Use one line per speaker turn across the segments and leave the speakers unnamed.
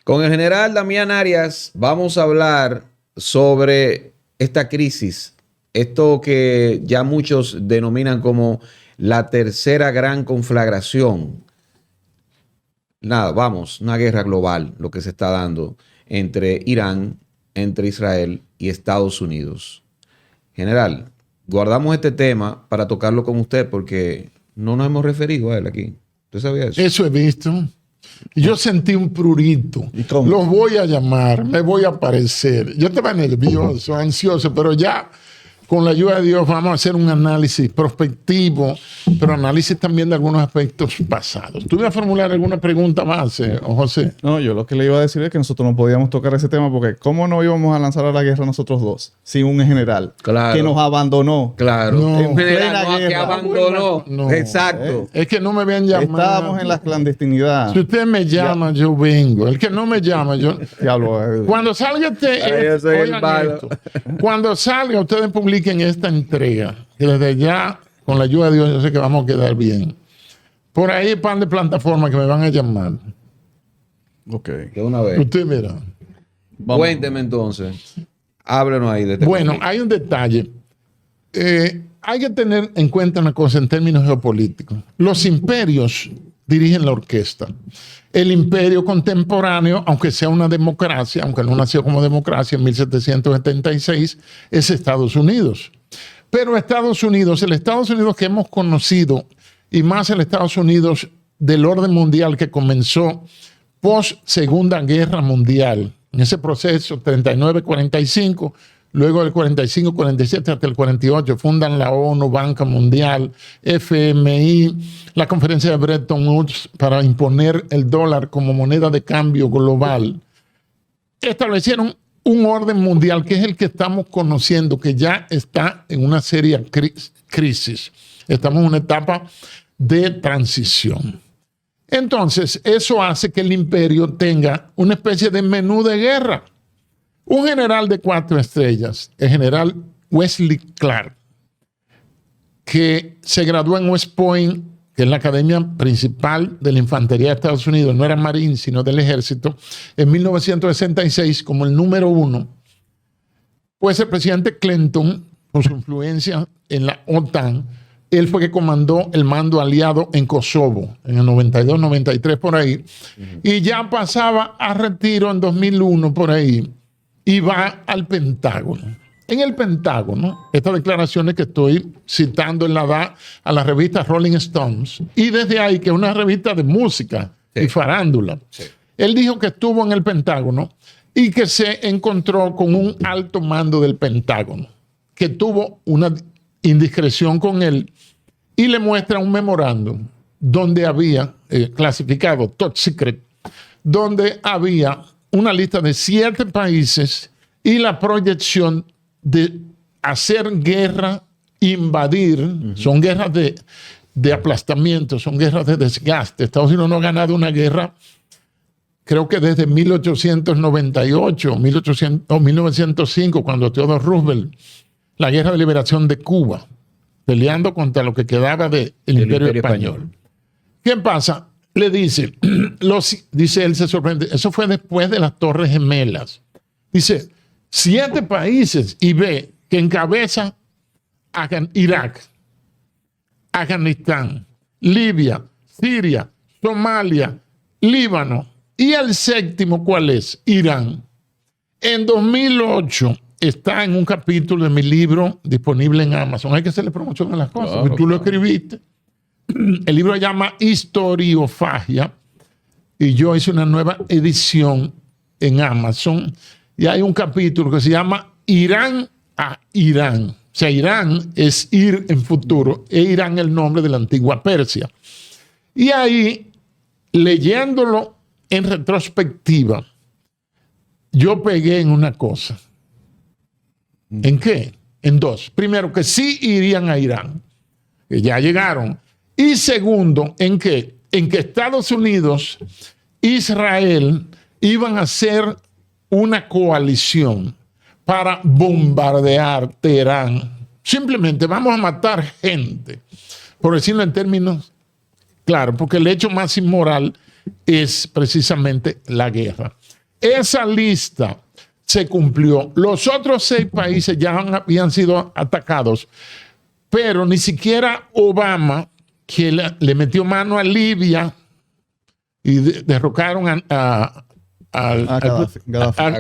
Con el general Damián Arias vamos a hablar sobre esta crisis, esto que ya muchos denominan como la tercera gran conflagración. Nada, vamos, una guerra global, lo que se está dando entre Irán, entre Israel y Estados Unidos. General, guardamos este tema para tocarlo con usted porque no nos hemos referido a él aquí. ¿Usted sabía eso?
Eso he visto. Yo sentí un prurito. Los voy a llamar, me voy a aparecer. Yo estaba nervioso, ansioso, pero ya con la ayuda de Dios vamos a hacer un análisis prospectivo, pero análisis también de algunos aspectos pasados. ¿Tú ibas a formular alguna pregunta más, José?
No, yo lo que le iba a decir es que nosotros no podíamos tocar ese tema porque ¿cómo no íbamos a lanzar a la guerra nosotros dos sin un general que nos abandonó?
Claro,
No.
un general
Plena
que
guerra.
abandonó.
No.
Exacto.
Es que no me habían llamado.
Estábamos en la clandestinidad.
Si usted me llama, yo vengo. El que no me llama, yo...
Diablo,
Cuando salga
Yo soy el
oigan
malo.
esto. Cuando salga, ustedes publiquen esta entrega. Que desde ya, con la ayuda de Dios, yo sé que vamos a quedar bien. Por ahí, pan de plataforma que me van a llamar.
ok.
De una vez.
Usted verá.
Cuénteme entonces. Háblenos ahí de este
Bueno,
conflicto.
hay un detalle. Hay que tener en cuenta una cosa en términos geopolíticos. Los imperios dirigen la orquesta. El imperio contemporáneo, aunque sea una democracia, aunque no nació como democracia en 1776, es Estados Unidos. Pero Estados Unidos, el Estados Unidos que hemos conocido, y más el Estados Unidos del orden mundial que comenzó post Segunda Guerra Mundial, en ese proceso 39-45, luego del 45-47 hasta el 48 fundan la ONU, Banca Mundial, FMI, la conferencia de Bretton Woods para imponer el dólar como moneda de cambio global. Establecieron un orden mundial que es el que estamos conociendo, que ya está en una seria crisis. Estamos en una etapa de transición. Entonces, eso hace que el imperio tenga una especie de menú de guerra. Un general de 4 estrellas, el general Wesley Clark, que se graduó en West Point, que es la academia principal de la infantería de Estados Unidos, no era marín, sino del ejército, en 1966 como el número 1, pues el presidente Clinton, por su influencia en la OTAN, él fue que comandó el mando aliado en Kosovo, en el 92, 93, por ahí, y ya pasaba a retiro en 2001, por ahí, y va al Pentágono. En el Pentágono, estas declaraciones que estoy citando en la da a la revista Rolling Stones, y desde ahí, que es una revista de música y farándula, él dijo que estuvo en el Pentágono y que se encontró con un alto mando del Pentágono, que tuvo una indiscreción con él y le muestra un memorándum donde había clasificado top secret, donde había una lista de 7 países y la proyección de hacer guerra, invadir, son guerras de aplastamiento, son guerras de desgaste. Estados Unidos no ha ganado una guerra, creo que desde 1898 o 1905, cuando Theodore Roosevelt, la guerra de liberación de Cuba, peleando contra lo que quedaba del Imperio Español. ¿Qué pasa? Le dice, dice él, se sorprende, eso fue después de las Torres Gemelas. Dice, 7 países y ve que encabeza Irak, Afganistán, Libia, Siria, Somalia, Líbano. ¿Y el 7º cuál es? Irán. En 2008 está en un capítulo de mi libro disponible en Amazon. Hay que hacerle promoción a las cosas,
Claro,
porque tú lo escribiste. El libro se llama Historiofagia y yo hice una nueva edición en Amazon y hay un capítulo que se llama Irán a Irán. O sea, Irán es ir en futuro e Irán el nombre de la antigua Persia. Y ahí, leyéndolo en retrospectiva, yo pegué en una cosa. ¿En qué? En 2. Primero, que sí irían a Irán, que ya llegaron. Y segundo, ¿en qué? En que Estados Unidos, Israel, iban a hacer una coalición para bombardear Teherán. Simplemente vamos a matar gente, por decirlo en términos claros, porque el hecho más inmoral es precisamente la guerra. esa lista se cumplió. Los otros 6 países ya habían sido atacados, pero ni siquiera Obama, que le metió mano a Libia y derrocaron a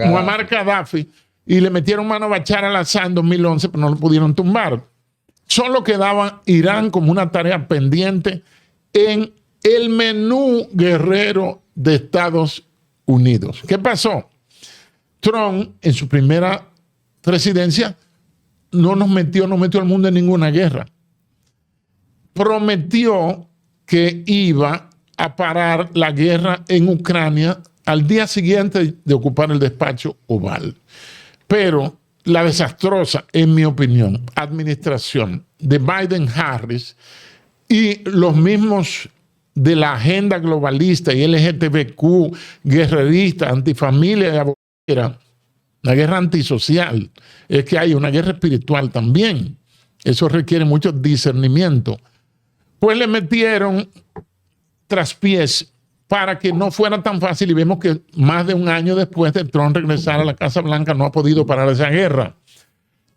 Muammar Gaddafi, y le metieron mano a Bashar al-Assad en 2011, pero no lo pudieron tumbar. Solo quedaba Irán como una tarea pendiente en el menú guerrero de Estados Unidos. ¿Qué pasó? Trump, en su primera presidencia, no metió al mundo en ninguna guerra. Prometió que iba a parar la guerra en Ucrania al día siguiente de ocupar el despacho Oval. Pero la desastrosa, en mi opinión, administración de Biden-Harris y los mismos de la agenda globalista y LGTBQ, guerrerista, antifamilia, era una guerra antisocial. Es que hay una guerra espiritual también. Eso requiere mucho discernimiento. Pues le metieron traspiés para que no fuera tan fácil, y vemos que más de un año después de Trump regresar a la Casa Blanca no ha podido parar esa guerra.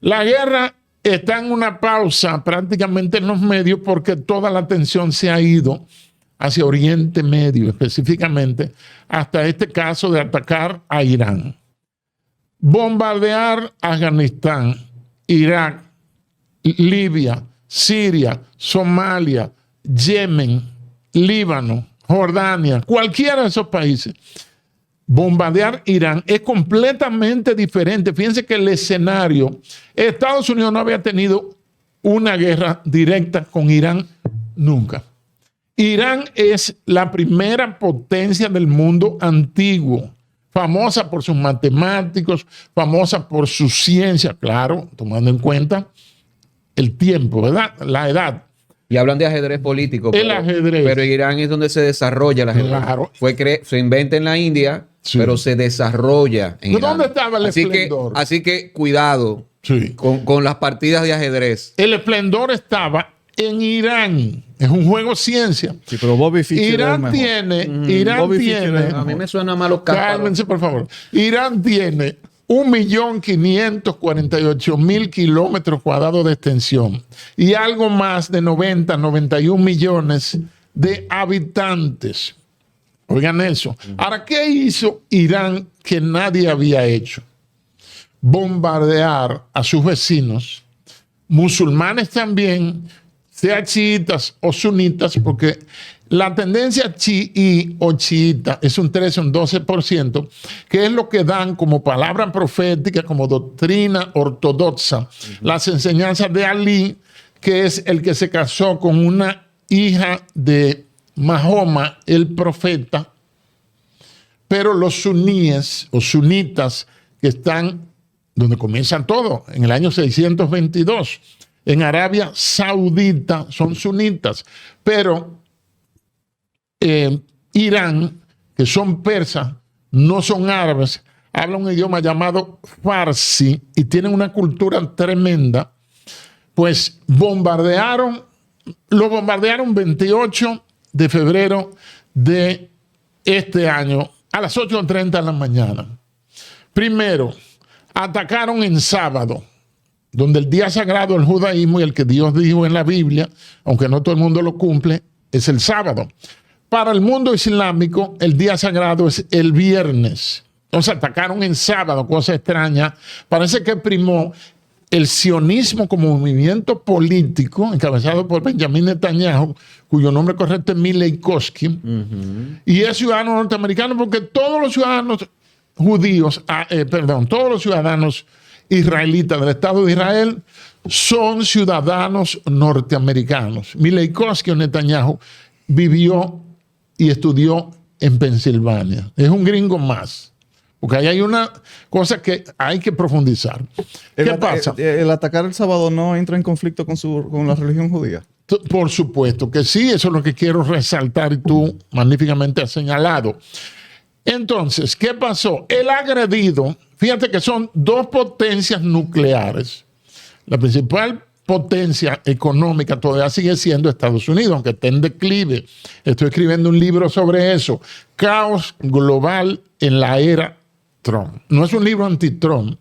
La guerra está en una pausa prácticamente en los medios porque toda la atención se ha ido hacia Oriente Medio, específicamente hasta este caso de atacar a Irán. Bombardear Afganistán, Irak, Libia, Siria, Somalia, Yemen, Líbano, Jordania, cualquiera de esos países. Bombardear Irán es completamente diferente. Fíjense que el escenario, Estados Unidos no había tenido una guerra directa con Irán nunca. Irán es la primera potencia del mundo antiguo, famosa por sus matemáticos, famosa por su ciencia, claro, tomando en cuenta el tiempo, ¿verdad? La edad.
Y hablan de ajedrez político.
Ajedrez.
Pero Irán es donde se desarrolla el ajedrez.
Claro.
Se inventa en la India, sí, pero se desarrolla en Irán.
¿Dónde estaba el esplendor?
Así que cuidado,
sí,
con las partidas de ajedrez.
El esplendor estaba en Irán. Es un juego ciencia.
Sí, pero Bobby Fischer
Irán tiene...
A mí me suena mal los cálculos.
Cálmense, por favor. Irán tiene 1.548.000 kilómetros cuadrados de extensión y algo más de 91 millones de habitantes. Oigan eso. Ahora, ¿qué hizo Irán que nadie había hecho? Bombardear a sus vecinos, musulmanes también, sea chiitas o sunitas, porque la tendencia chií o chiita es un 13 o un 12%, que es lo que dan como palabra profética, como doctrina ortodoxa, las enseñanzas de Ali, que es el que se casó con una hija de Mahoma, el profeta. Pero los suníes o sunitas, que están donde comienzan todo, en el año 622, en Arabia Saudita, son sunitas, pero Irán, que son persas, no son árabes, hablan un idioma llamado farsi y tienen una cultura tremenda. Pues bombardearon 28 de febrero de este año a las 8:30 de la mañana. Primero, atacaron en sábado, donde el día sagrado del judaísmo y el que Dios dijo en la Biblia, aunque no todo el mundo lo cumple, es el sábado. Para el mundo islámico, el día sagrado es el viernes. Entonces atacaron en sábado, cosa extraña. Parece que primó el sionismo como movimiento político, encabezado por Benjamin Netanyahu, cuyo nombre correcto es Milley Koski, y es ciudadano norteamericano porque todos los ciudadanos todos los ciudadanos israelitas del Estado de Israel son ciudadanos norteamericanos. Milley Koski o Netanyahu vivió y estudió en Pensilvania. Es un gringo más. Porque ahí hay una cosa que hay que profundizar. ¿Qué pasa?
El atacar el sábado no entra en conflicto con la religión judía.
Por supuesto que sí, eso es lo que quiero resaltar y tú magníficamente has señalado. Entonces, ¿qué pasó? El agredido, fíjate que son dos potencias nucleares. La principal potencia económica todavía sigue siendo Estados Unidos, aunque esté en declive. Estoy escribiendo un libro sobre eso. Caos global en la era Trump. No es un libro anti-Trump.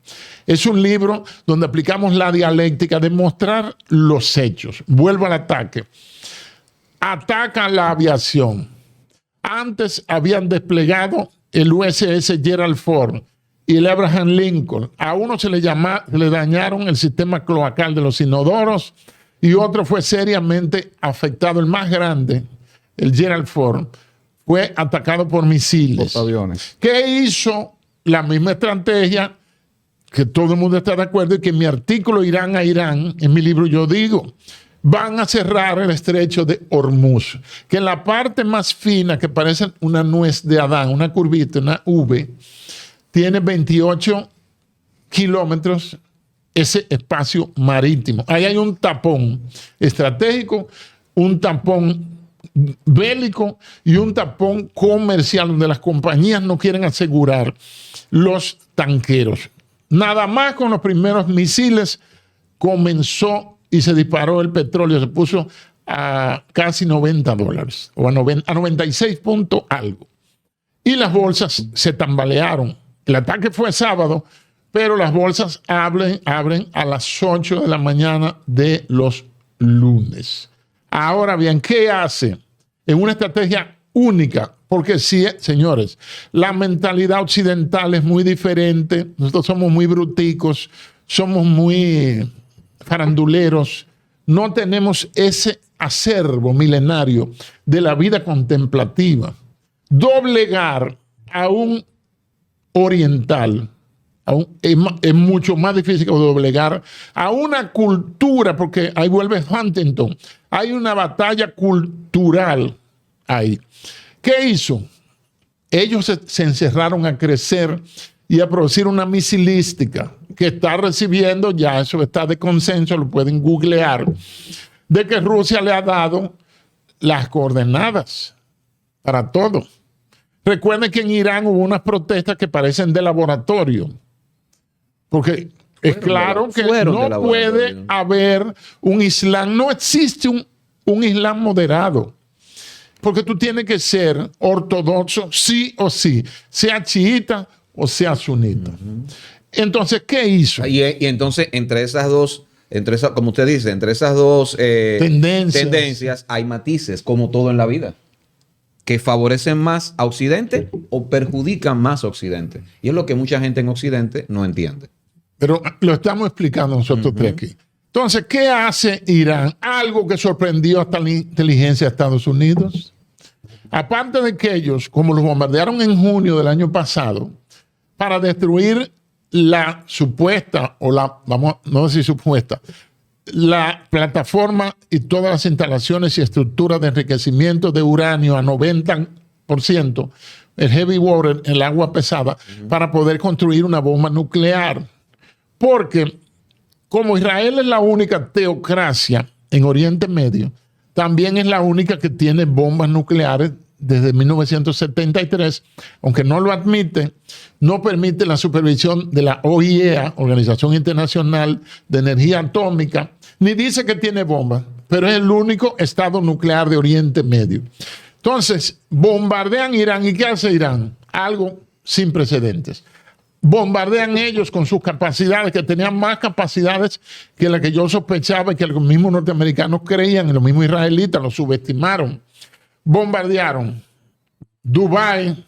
Es un libro donde aplicamos la dialéctica de mostrar los hechos. Vuelvo al ataque. Atacan la aviación. Antes habían desplegado el USS Gerald Ford y el Abraham Lincoln. A uno se le dañaron el sistema cloacal de los inodoros y otro fue seriamente afectado. El más grande, el Gerald Ford, fue atacado por misiles.
Por aviones.
¿Qué hizo? La misma estrategia que todo el mundo está de acuerdo y que en mi artículo Irán a Irán, en mi libro yo digo, van a cerrar el estrecho de Hormuz, que en la parte más fina, que parece una nuez de Adán, una curvita, una V, tiene 28 kilómetros ese espacio marítimo. Ahí hay un tapón estratégico, un tapón bélico y un tapón comercial donde las compañías no quieren asegurar los tanqueros. Nada más con los primeros misiles comenzó y se disparó el petróleo, se puso a casi $90 o a 96 puntos algo. Y las bolsas se tambalearon. El ataque fue sábado, pero las bolsas abren a las 8 de la mañana de los lunes. Ahora bien, ¿qué hace? En una estrategia única, porque sí, señores, la mentalidad occidental es muy diferente. Nosotros somos muy bruticos, somos muy faranduleros, no tenemos ese acervo milenario de la vida contemplativa. Doblegar a un oriental es mucho más difícil que doblegar a una cultura, porque ahí vuelve Huntington. Hay una batalla cultural ahí. ¿Qué hizo? Ellos se encerraron a crecer y a producir una misilística que está recibiendo, ya eso está de consenso, lo pueden googlear, de que Rusia le ha dado las coordenadas para todo. Recuerden que en Irán hubo unas protestas que parecen de laboratorio, porque es claro que no puede haber un Islam, no existe un Islam moderado, porque tú tienes que ser ortodoxo sí o sí, sea chiita o sea sunita. Entonces, ¿qué hizo?
Y entonces, como usted dice, entre esas dos tendencias hay matices, como todo en la vida, que favorecen más a Occidente o perjudican más a Occidente. Y es lo que mucha gente en Occidente no entiende.
Pero lo estamos explicando nosotros tres aquí. Entonces, ¿qué hace Irán? Algo que sorprendió hasta la inteligencia de Estados Unidos. Aparte de que ellos, como los bombardearon en junio del año pasado, para destruir la supuesta, no sé si supuesta, la plataforma y todas las instalaciones y estructuras de enriquecimiento de uranio a 90%, el heavy water, el agua pesada, para poder construir una bomba nuclear. Porque como Israel es la única teocracia en Oriente Medio, también es la única que tiene bombas nucleares desde 1973, aunque no lo admite, no permite la supervisión de la OIEA, Organización Internacional de Energía Atómica, ni dice que tiene bombas, pero es el único estado nuclear de Oriente Medio. Entonces, bombardean Irán. ¿Y qué hace Irán? Algo sin precedentes. Bombardean ellos con sus capacidades, que tenían más capacidades que las que yo sospechaba y que los mismos norteamericanos creían, y los mismos israelitas lo subestimaron. Bombardearon Dubái,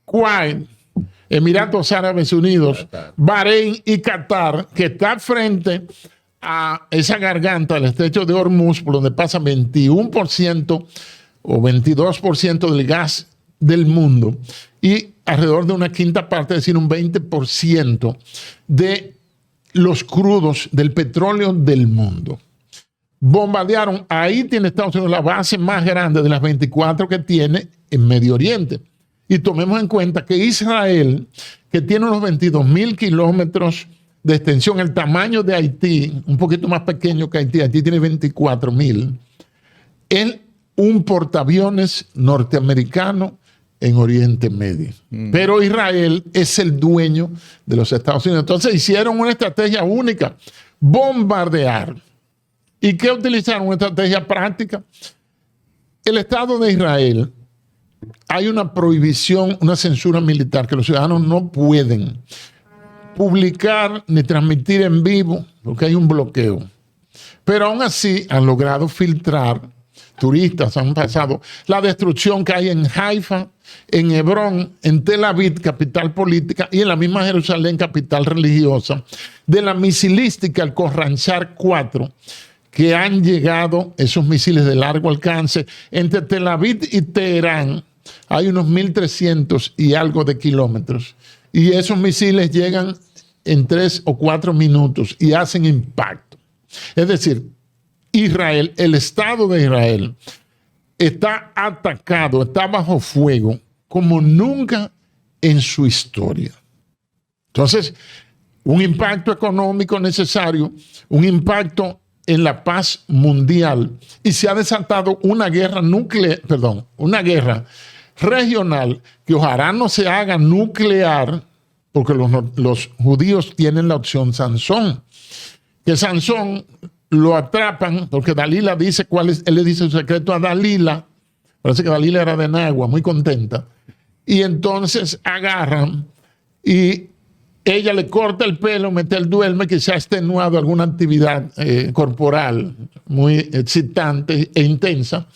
Kuwait, Emiratos Árabes Unidos, Bahrein y Qatar, que está frente a esa garganta del estrecho de Hormuz, por donde pasa 21% o 22% del gas del mundo y alrededor de una quinta parte, es decir, un 20% de los crudos del petróleo del mundo. Bombardearon, ahí tiene Estados Unidos la base más grande de las 24 que tiene en Medio Oriente. Y tomemos en cuenta que Israel, que tiene unos 22,000 kilómetros de extensión, el tamaño de Haití, un poquito más pequeño que Haití, Haití tiene 24,000, es un portaaviones norteamericano en Oriente Medio. Pero Israel es el dueño de los Estados Unidos. Entonces hicieron una estrategia única, bombardear. ¿Y qué utilizaron? Una estrategia práctica. El Estado de Israel hay una prohibición, una censura militar, que los ciudadanos no pueden publicar ni transmitir en vivo porque hay un bloqueo. Pero aún así han logrado filtrar, turistas han pasado, la destrucción que hay en Haifa, en Hebrón, en Tel Aviv, capital política, y en la misma Jerusalén, capital religiosa, de la misilística, el Khorramshahr 4, que han llegado esos misiles de largo alcance. Entre Tel Aviv y Teherán hay unos 1.300 y algo de kilómetros. Y esos misiles llegan en 3 o 4 minutos y hacen impacto. Es decir, Israel, el Estado de Israel, está atacado, está bajo fuego como nunca en su historia. Entonces, un impacto económico necesario, un impacto en la paz mundial, y se ha desatado una guerra una guerra regional que ojalá no se haga nuclear, porque los judíos tienen la opción Sansón, que Sansón lo atrapan, porque Dalila dice cuál es, él le dice su secreto a Dalila, parece que Dalila era de Nagua, muy contenta, y entonces agarran y ella le corta el pelo, mete el duerme, que se ha extenuado alguna actividad corporal muy excitante e intensa,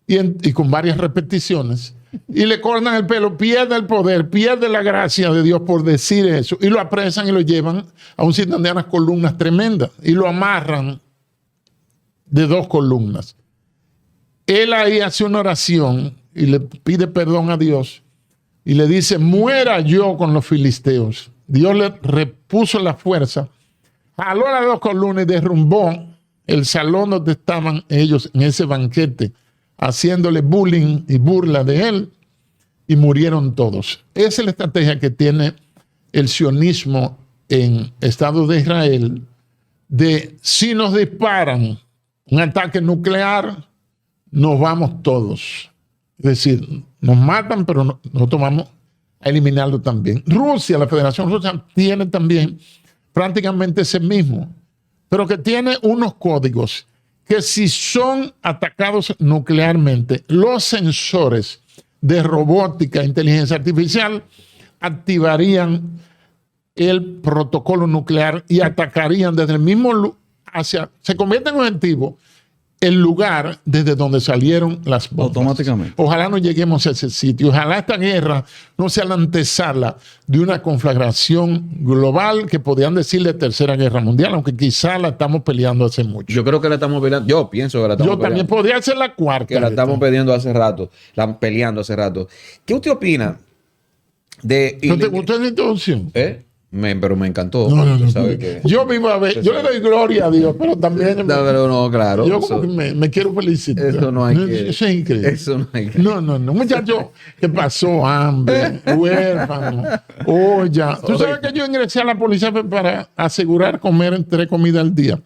y con varias repeticiones, y le cortan el pelo, pierde el poder, pierde la gracia de Dios por decir eso, y lo apresan y lo llevan a un sitio donde hay unas columnas tremendas, y lo amarran de 2 columnas. Él ahí hace una oración y le pide perdón a Dios, y le dice: muera yo con los filisteos. Dios le repuso la fuerza, jaló las 2 columnas y derrumbó el salón donde estaban ellos en ese banquete, haciéndole bullying y burla de él, y murieron todos. Esa es la estrategia que tiene el sionismo en Estado de Israel, de si nos disparan un ataque nuclear, nos vamos todos. Es decir, nos matan, pero nosotros vamos a eliminarlo también. Rusia, la Federación Rusa, tiene también prácticamente ese mismo, pero que tiene unos códigos que, si son atacados nuclearmente, los sensores de robótica e inteligencia artificial activarían el protocolo nuclear y atacarían desde el mismo se convierte en objetivo el lugar desde donde salieron las bombas.
Automáticamente.
Ojalá no lleguemos a ese sitio. Ojalá esta guerra no sea la antesala de una conflagración global que podrían decirle tercera guerra mundial, aunque quizá la estamos peleando hace mucho.
Yo creo que la estamos peleando. Yo pienso que la estamos peleando.
Yo también podría ser la cuarta.
Que la estamos peleando hace rato. Peleando hace rato. ¿Qué usted opina de...
¿No te gustó la introducción?
Pero me encantó.
No.
¿Sabe qué?
Yo vivo a ver, yo le doy gloria a Dios, pero también
pero no, claro.
Yo como que me quiero felicitar.
Eso no hay que...
Eso es increíble.
Eso no hay que...
No. Muchacho, ¿qué pasó? Hambre, huérfano, olla. Tú sabes que yo ingresé a la policía para asegurar comer 3 comidas al día.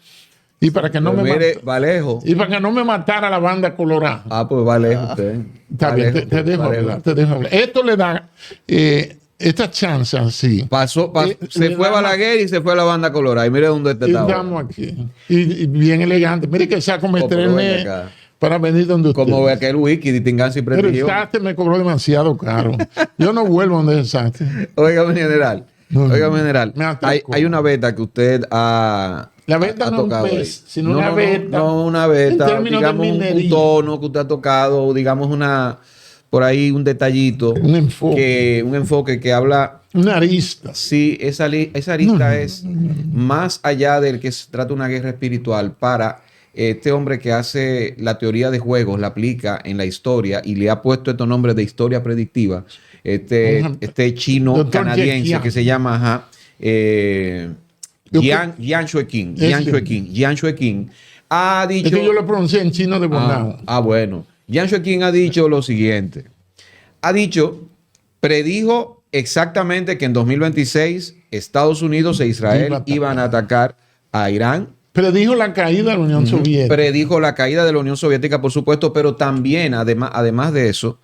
Y para que no
va lejos.
Y para que no me matara la banda colorada.
Pues va lejos usted.
Está bien, te dejo hablar. Esto le da... esta chance así.
Se fue a Balaguer y se fue a la banda colorada. Y mire dónde estaba.
Estamos aquí. Y bien elegante. Mire que saco me estrené para venir donde usted.
Como ve aquel wiki, distingancia y prestigio.
Pero el Sastre me cobró demasiado caro. Yo no vuelvo donde el Sastre.
Óigame, general. Hay una beta que usted ha...
La beta no es un pez, sino una beta.
No, una beta. Digamos un tono que usted ha tocado, digamos por ahí un detallito. Un enfoque que habla...
Una arista.
Sí, esa arista es más allá del que se trata una guerra espiritual para este hombre que hace la teoría de juegos, la aplica en la historia y le ha puesto estos nombres de historia predictiva. Este chino canadiense que se llama Jian Shueqin. Jian Shueqin ha dicho...
Es que yo lo pronuncié en chino de Bonao.
Bueno. Jian Shueqin ha dicho lo siguiente. Predijo exactamente que en 2026 Estados Unidos e Israel iban a atacar a Irán.
Predijo la caída de la Unión Soviética.
Predijo la caída de la Unión Soviética, por supuesto, pero también, además de eso,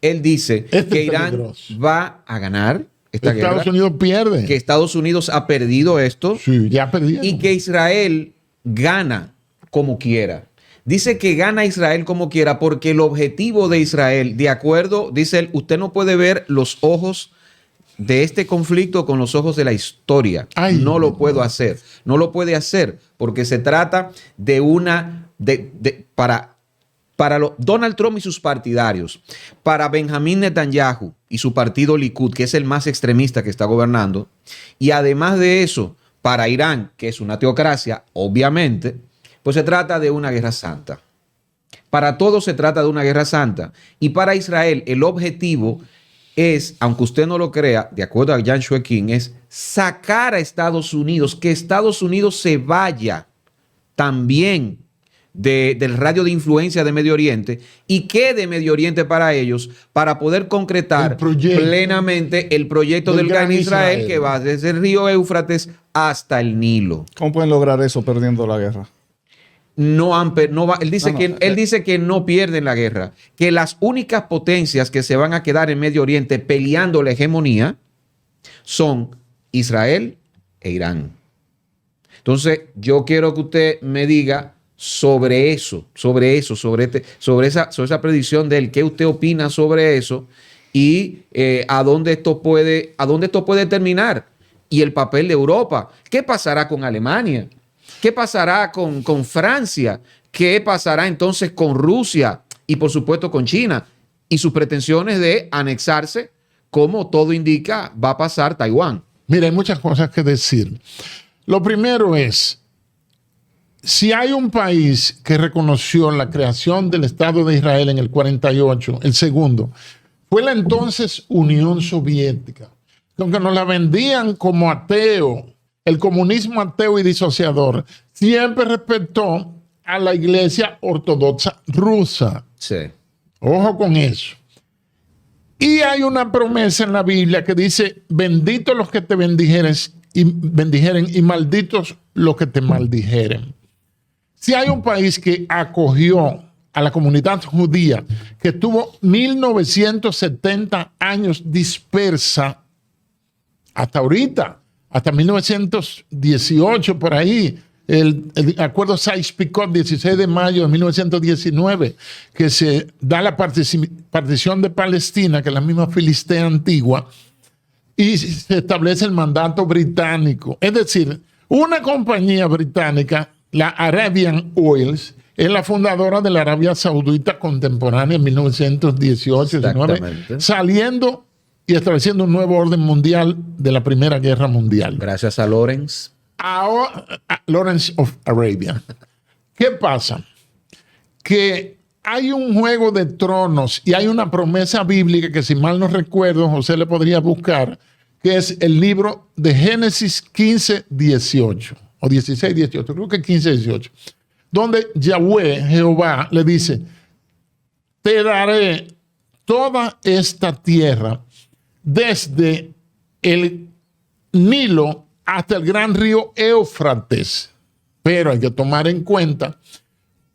él dice que Irán va a ganar esta guerra.
Estados Unidos pierde.
Que Estados Unidos ha perdido esto.
Sí, ya perdieron.
Y que Israel gana como quiera. Dice que gana Israel como quiera porque el objetivo de Israel, de acuerdo, dice él, usted no puede ver los ojos de este conflicto con los ojos de la historia.
Ay,
no lo puedo hacer. No lo puede hacer porque se trata de para Donald Trump y sus partidarios, para Benjamín Netanyahu y su partido Likud, que es el más extremista que está gobernando, y además de eso, para Irán, que es una teocracia, obviamente, pues se trata de una guerra santa. Para todos se trata de una guerra santa. Y para Israel el objetivo es, aunque usted no lo crea, de acuerdo a Jan Shwekin, es sacar a Estados Unidos, que Estados Unidos se vaya también del radio de influencia de Medio Oriente y quede Medio Oriente para ellos, para poder concretar plenamente el proyecto del Gran Israel que va desde el río Éufrates hasta el Nilo.
¿Cómo pueden lograr eso perdiendo la guerra?
Él dice que no pierden la guerra, que las únicas potencias que se van a quedar en Medio Oriente peleando la hegemonía son Israel e Irán. Entonces, yo quiero que usted me diga sobre esa predicción de él, qué usted opina sobre eso y a dónde esto puede terminar, y el papel de Europa. ¿Qué pasará con Alemania? ¿Qué pasará con Francia? ¿Qué pasará entonces con Rusia? Y por supuesto con China y sus pretensiones de anexarse, como todo indica, va a pasar Taiwán.
Mira, hay muchas cosas que decir. Lo primero es, si hay un país que reconoció la creación del Estado de Israel en el 48, el segundo, fue la entonces Unión Soviética, aunque nos la vendían como ateo, el comunismo ateo y disociador, siempre respetó a la Iglesia Ortodoxa rusa.
Sí.
Ojo con eso. Y hay una promesa en la Biblia que dice, benditos los que te bendijeren y malditos los que te maldijeren. Si hay un país que acogió a la comunidad judía, que tuvo 1970 años dispersa, hasta ahorita, hasta 1918, por ahí, el acuerdo Sykes-Picot, 16 de mayo de 1919, que se da la partición de Palestina, que es la misma Filistea antigua, y se establece el mandato británico. Es decir, una compañía británica, la Arabian Oils, es la fundadora de la Arabia Saudita contemporánea en 1918-19, saliendo y estableciendo un nuevo orden mundial de la Primera Guerra Mundial.
Gracias a Lawrence.
Lawrence of Arabia. ¿Qué pasa? Que hay un juego de tronos y hay una promesa bíblica que, si mal no recuerdo, José le podría buscar, que es el libro de Génesis 15:18 o 16:18, creo que 15:18, donde Yahweh, Jehová, le dice, te daré toda esta tierra desde el Nilo hasta el gran río Éufrates. Pero hay que tomar en cuenta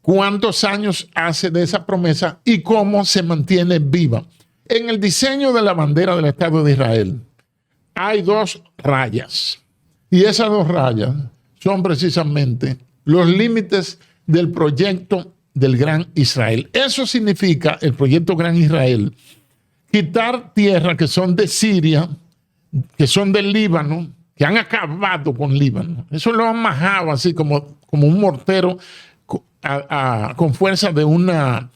cuántos años hace de esa promesa y cómo se mantiene viva. En el diseño de la bandera del Estado de Israel hay 2 rayas. Y esas 2 rayas son precisamente los límites del proyecto del Gran Israel. Eso significa, el proyecto Gran Israel, quitar tierras que son de Siria, que son del Líbano, que han acabado con Líbano. Eso lo han majado así como un mortero con fuerza de una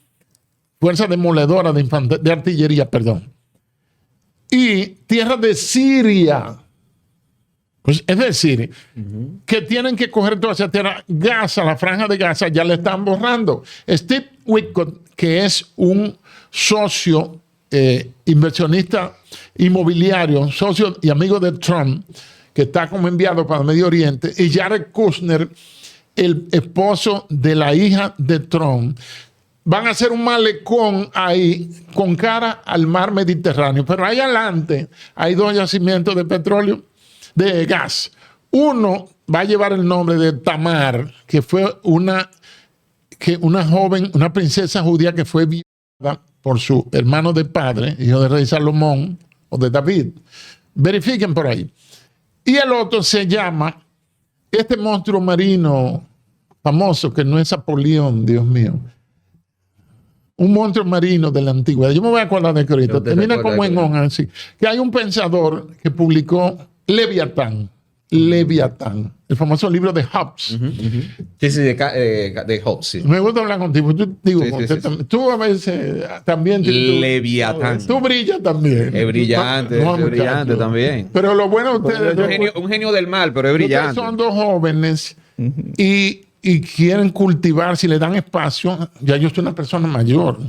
fuerza demoledora de artillería, perdón. Y tierra de Siria. Pues es decir, que tienen que coger toda esa tierra. Gaza, la franja de Gaza, ya le están borrando. Steve Witkoff, que es un socio inversionista inmobiliario, socio y amigo de Trump, que está como enviado para Medio Oriente, y Jared Kushner, el esposo de la hija de Trump, van a hacer un malecón ahí con cara al mar Mediterráneo. Pero ahí adelante hay 2 yacimientos de petróleo, de gas. Uno va a llevar el nombre de Tamar, que fue una joven, una princesa judía que fue violada por su hermano de padre, hijo del rey Salomón o de David. Verifiquen por ahí. Y el otro se llama, este monstruo marino famoso, que no es Apolión, Dios mío. Un monstruo marino de la antigüedad. Yo me voy a acordar de que ahorita. Termina como en on, así. Que hay un pensador que publicó Leviatán. Leviatán, el famoso libro de Hobbes.
Sí, de Hobbes, sí.
Me gusta hablar contigo. Tú a veces también...
Leviatán.
Tú brillas también.
Es brillante, es brillante también.
Pero lo bueno de ustedes...
Un genio del mal, pero es brillante.
Ustedes son dos jóvenes y quieren cultivar, si le dan espacio. Ya yo soy una persona mayor.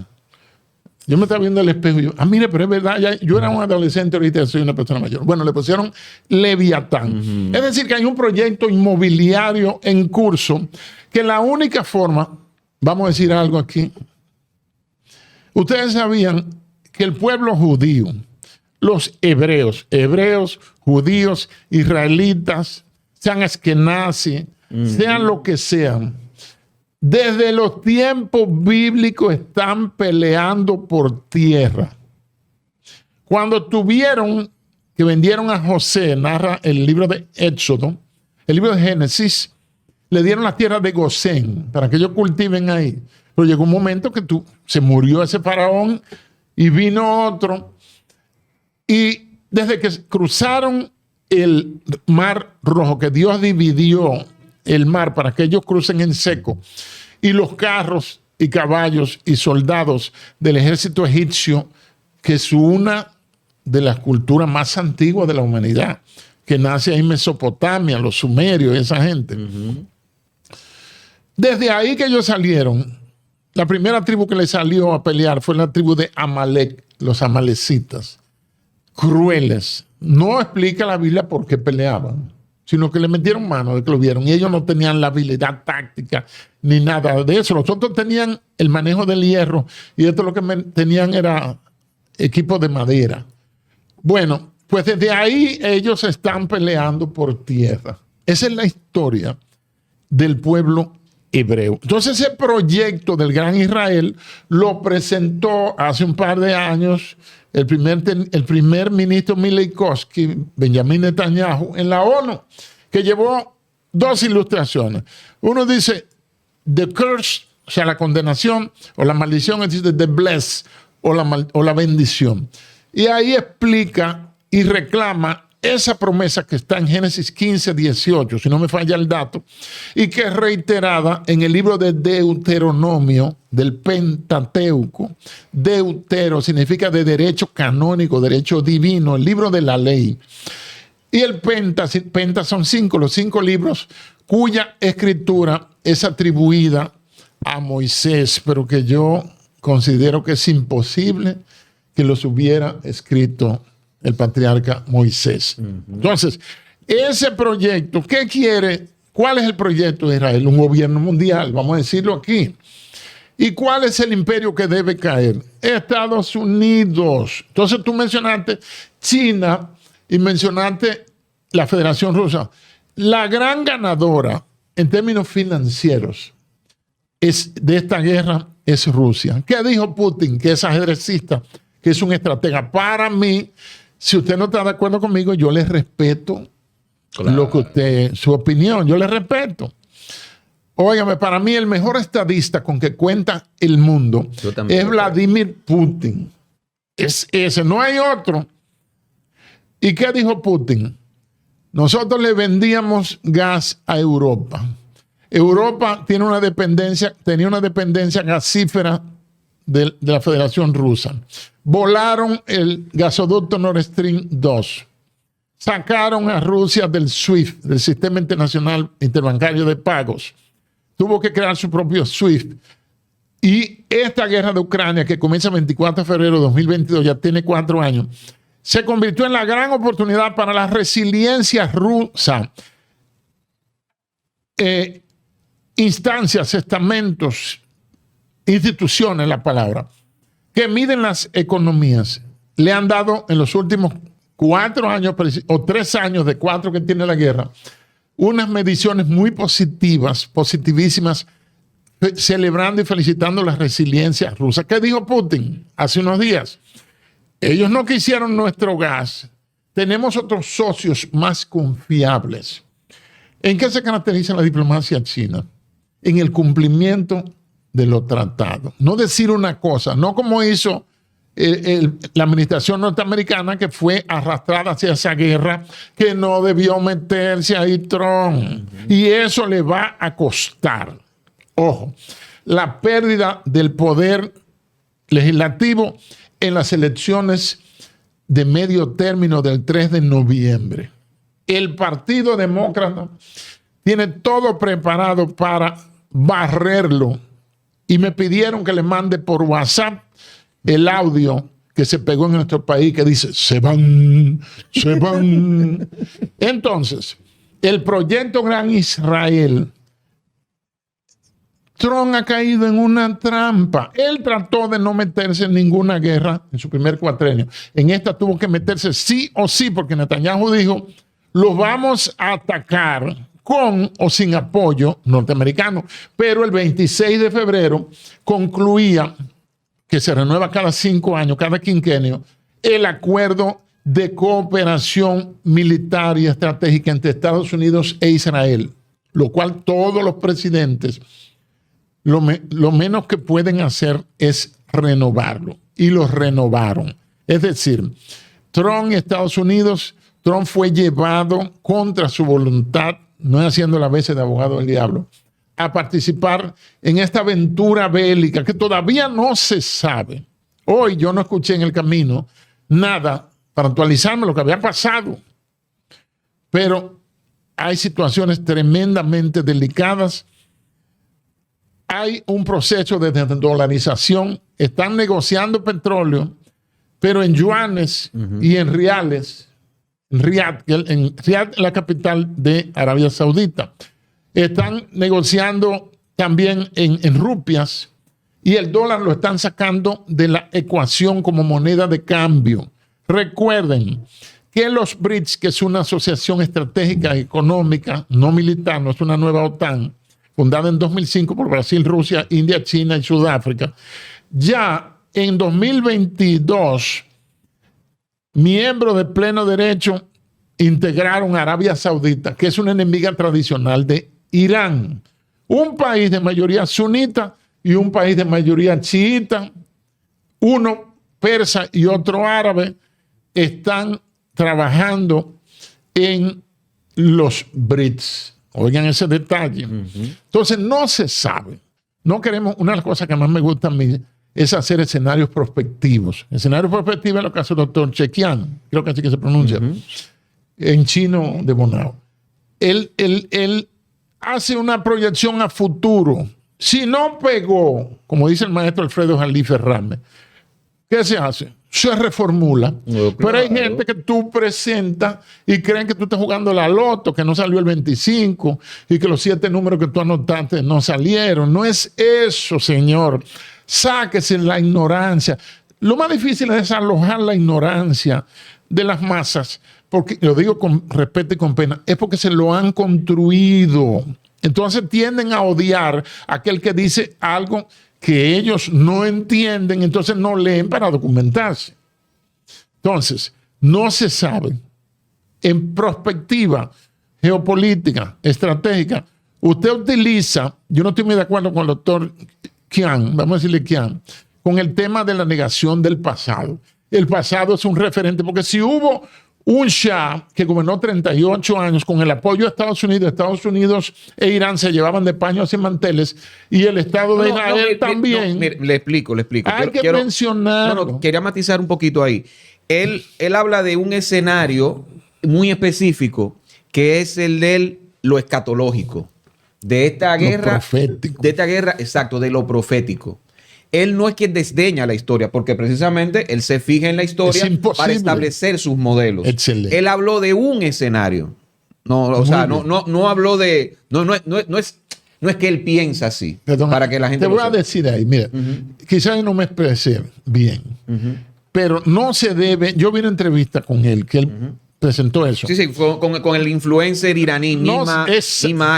Yo me estaba viendo al espejo y yo, mire, pero es verdad, yo era un adolescente, ahorita soy una persona mayor. Bueno, le pusieron Leviatán. Es decir, que hay un proyecto inmobiliario en curso que la única forma, vamos a decir algo aquí, ustedes sabían que el pueblo judío, los hebreos, judíos, israelitas, sean askenazí, sean lo que sean, desde los tiempos bíblicos están peleando por tierra. Cuando tuvieron que vendieron a José, narra el libro de Éxodo, el libro de Génesis, le dieron las tierras de Gosén para que ellos cultiven ahí. Pero llegó un momento que se murió ese faraón y vino otro. Y desde que cruzaron el mar Rojo, que Dios dividió el mar para que ellos crucen en seco, y los carros y caballos y soldados del ejército egipcio, que es una de las culturas más antiguas de la humanidad, que nace ahí en Mesopotamia, los sumerios, esa gente. Desde ahí que ellos salieron, la primera tribu que les salió a pelear fue la tribu de Amalek, los amalecitas, crueles. No explica la Biblia por qué peleaban, sino que le metieron mano de que lo vieron. Y ellos no tenían la habilidad táctica ni nada de eso. Los otros tenían el manejo del hierro y estos lo que tenían era equipo de madera. Bueno, pues desde ahí ellos están peleando por tierra. Esa es la historia del pueblo hebreo. Entonces ese proyecto del Gran Israel lo presentó hace un par de años el primer ministro Mileikowski, Benjamin Netanyahu, en la ONU, que llevó dos ilustraciones. Uno dice, the curse, o sea, la condenación o la maldición, es decir, the bless o la bendición. Y ahí explica y reclama esa promesa que está en Génesis 15, 18, si no me falla el dato, y que es reiterada en el libro de Deuteronomio, del Pentateuco. Deutero significa de derecho canónico, derecho divino, el libro de la ley. Y el Penta son 5, los 5 libros cuya escritura es atribuida a Moisés, pero que yo considero que es imposible que los hubiera escrito el patriarca Moisés. Entonces, ese proyecto, ¿qué quiere? ¿Cuál es el proyecto de Israel? Un gobierno mundial, vamos a decirlo aquí. ¿Y cuál es el imperio que debe caer? Estados Unidos. Entonces tú mencionaste China y mencionaste la Federación Rusa. La gran ganadora en términos financieros de esta guerra es Rusia. ¿Qué dijo Putin? Que es ajedrecista, que es un estratega. Para mí, si usted no está de acuerdo conmigo, yo le respeto lo que su opinión, yo le respeto. Óigame, para mí el mejor estadista con que cuenta el mundo es Vladimir Putin. Es ese, no hay otro. ¿Y qué dijo Putin? Nosotros le vendíamos gas a Europa. Europa tenía una dependencia gasífera de la Federación Rusa. Volaron el gasoducto Nord Stream 2. Sacaron a Rusia del SWIFT, del Sistema Internacional Interbancario de Pagos. Tuvo que crear su propio SWIFT. Y esta guerra de Ucrania, que comienza el 24 de febrero de 2022, ya tiene 4 años, se convirtió en la gran oportunidad para la resiliencia rusa. Instancias, estamentos, instituciones, la palabra, que miden las economías, le han dado en los últimos 4 años o 3 años de 4 que tiene la guerra, unas mediciones muy positivas, positivísimas, celebrando y felicitando la resiliencia rusa. ¿Qué dijo Putin hace unos días? Ellos no quisieron nuestro gas. Tenemos otros socios más confiables. ¿En qué se caracteriza la diplomacia china? en el cumplimiento de los tratados. No decir una cosa, no como hizo la administración norteamericana, que fue arrastrada hacia esa guerra que no debió meterse ahí Trump. Y eso le va a costar, ojo, la pérdida del poder legislativo en las elecciones de medio término del 3 de noviembre. El Partido Demócrata tiene todo preparado para barrerlo y me pidieron que le mande por WhatsApp el audio que se pegó en nuestro país que dice, se van. Entonces, el proyecto Gran Israel, Trump ha caído en una trampa. Él trató de no meterse en ninguna guerra en su primer cuatrenio. En esta tuvo que meterse sí o sí, porque Netanyahu dijo, los vamos a atacar con o sin apoyo norteamericano. Pero el 26 de febrero concluía que se renueva cada 5 años, cada quinquenio, el acuerdo de cooperación militar y estratégica entre Estados Unidos e Israel, lo cual todos los presidentes lo menos que pueden hacer es renovarlo. Y lo renovaron. Es decir, Trump y Estados Unidos, Trump fue llevado contra su voluntad, no haciendo las veces de abogado del diablo, a participar en esta aventura bélica que todavía no se sabe. Hoy yo no escuché en el camino nada para actualizarme lo que había pasado. Pero hay situaciones tremendamente delicadas. Hay un proceso de desdolarización. Están negociando petróleo, pero en yuanes y en reales. En Riad, la capital de Arabia Saudita. Están negociando también en rupias y el dólar lo están sacando de la ecuación como moneda de cambio. Recuerden que los BRICS, que es una asociación estratégica económica no militar, no es una nueva OTAN, fundada en 2005 por Brasil, Rusia, India, China y Sudáfrica, ya en 2022, miembros de pleno derecho integraron a Arabia Saudita, que es una enemiga tradicional de Irán, un país de mayoría sunita y un país de mayoría chiita, uno persa y otro árabe, están trabajando en los BRICS. Oigan ese detalle. Entonces no se sabe. No queremos, una de las cosas que más me gusta a mí es hacer escenarios prospectivos. Escenarios prospectivos es lo que hace el doctor Chequian, creo que así que se pronuncia, en chino de Bonao. Él hace una proyección a futuro. Si no pegó, como dice el maestro Alfredo Jalí Ferrame, ¿qué se hace? Se reformula. No, claro. Pero hay gente que tú presentas y creen que tú estás jugando la loto, que no salió el 25 y que los 7 números que tú anotaste no salieron. No es eso, señor. Sáquese la ignorancia. Lo más difícil es desalojar la ignorancia de las masas, porque lo digo con respeto y con pena, es porque se lo han construido. Entonces tienden a odiar a aquel que dice algo que ellos no entienden, entonces no leen para documentarse. Entonces, no se sabe. En perspectiva geopolítica, estratégica, usted utiliza, yo no estoy muy de acuerdo con el doctor Kian, vamos a decirle Kian, con el tema de la negación del pasado. El pasado es un referente, porque si hubo un Shah que gobernó 38 años con el apoyo de Estados Unidos e Irán se llevaban de paños y manteles, y el Estado de Israel también.
Le explico.
Hay que mencionar.
Quería matizar un poquito ahí. Él habla de un escenario muy específico, que es el de lo escatológico, de esta guerra.
Profético.
De esta guerra, exacto, de lo profético. Él no es quien desdeña la historia, porque precisamente él se fija en la historia para establecer sus modelos.
Excelente.
Él habló de un escenario. No, o sea, no habló de... No es que él piensa así.
Perdón,
para que la gente
te voy a decir ahí, mira, quizás no me expresé bien, pero no se debe... Yo vi una entrevista con él, que él presentó eso.
Sí, con el influencer iraní, Nima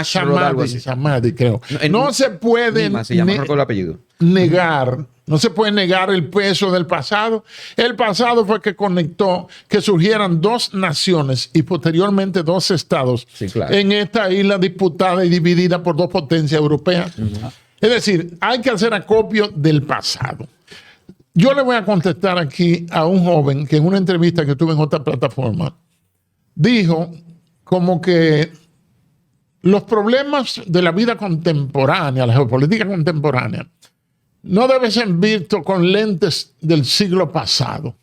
Samadi, creo. No se puede
Nima, se llama, no recuerdo el apellido.
negar No se puede negar el peso del pasado. El pasado fue que conectó que surgieran dos naciones y posteriormente dos estados en esta isla disputada y dividida por dos potencias europeas. Es decir, hay que hacer acopio del pasado. Yo le voy a contestar aquí a un joven que en una entrevista que tuve en otra plataforma dijo como que los problemas de la vida contemporánea, la geopolítica contemporánea, no debe ser visto con lentes del siglo pasado.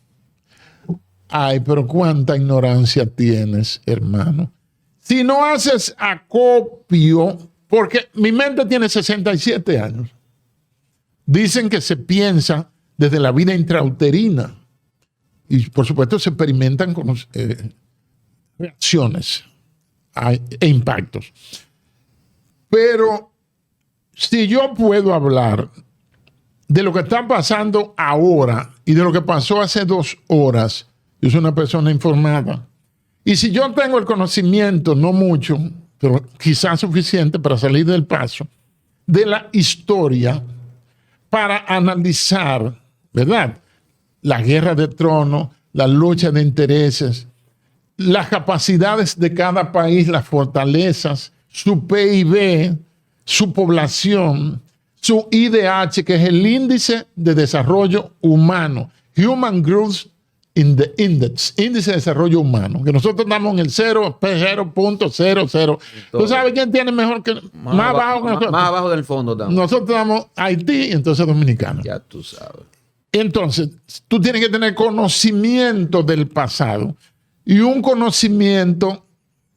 Ay, pero cuánta ignorancia tienes, hermano. Si no haces acopio, porque mi mente tiene 67 años. Dicen que se piensa desde la vida intrauterina. Y por supuesto se experimentan con reacciones e impactos. Pero si yo puedo hablar de lo que está pasando ahora y de lo que pasó hace 2 horas, yo soy una persona informada. Y si yo tengo el conocimiento, no mucho, pero quizás suficiente para salir del paso, de la historia para analizar, ¿verdad?, la guerra de tronos, la lucha de intereses, las capacidades de cada país, las fortalezas, su PIB, su población, su IDH, que es el índice de desarrollo humano, Human Growth Index, índice de desarrollo humano, que nosotros estamos en el 0.00. ¿Tú sabes quién tiene mejor que más abajo que nosotros?
Más abajo del fondo estamos.
Nosotros estamos Haití y entonces Dominicana.
Ya tú sabes.
Entonces, tú tienes que tener conocimiento del pasado y un conocimiento